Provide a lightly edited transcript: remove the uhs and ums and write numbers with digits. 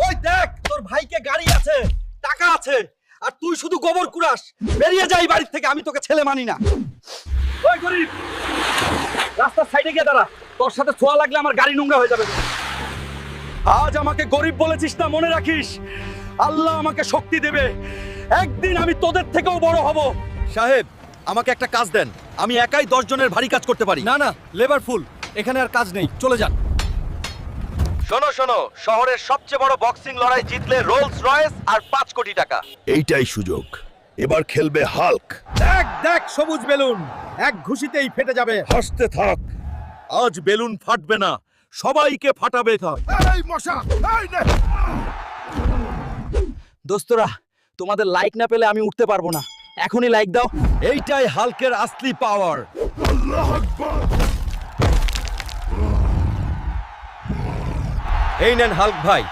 ওই দেখ তোর ভাইকে গাড়ি আছে, টাকা আছে, আর তুই শুধু গোবর কুড়াস। বেরিয়ে যাই বাড়ি থেকে, আমি তোকে ছেলে মানি না। ওই গরিব, রাস্তার সাইডে গিয়ে দাঁড়া, তোর সাথে ছোঁয়া লাগলে আমার গাড়ি নোংরা হয়ে যাবে। আজ আমাকে গরিব বলেছিস না, মনে রাখিস আল্লাহ আমাকে শক্তি দেবে, একদিন আমি তোদের থেকেও বড় হব। সাহেব, আমাকে একটা কাজ দেন, আমি একাই 10 জনের ভারী কাজ করতে পারি। না না, লেবার ফুল, এখানে আর কাজ নেই, চলে যান। শোনো শোনো, শহরের সবচেয়ে বড় বক্সিং লড়াই জিতলে রোলস রয়েস আর 5 কোটি টাকা। এইটাই সুযোগ, এবার খেলবে হাল্ক। দেখ দেখ সবুজ বেলুন, এক ঘুষিতেই ফেটে যাবে। হাসতে থাক, আজ বেলুন ফাটবে না, সবাইকে ফাটাবে। এই মশা, এই নে। দোস্তরা, তোমাদের লাইক না পেলে আমি উঠতে পারবো না, এখনই লাইক দাও। এইটাই হাল্কের আসলি পাওয়ার। আল্লাহ আকবার। এই নেন হাল্ক ভাই,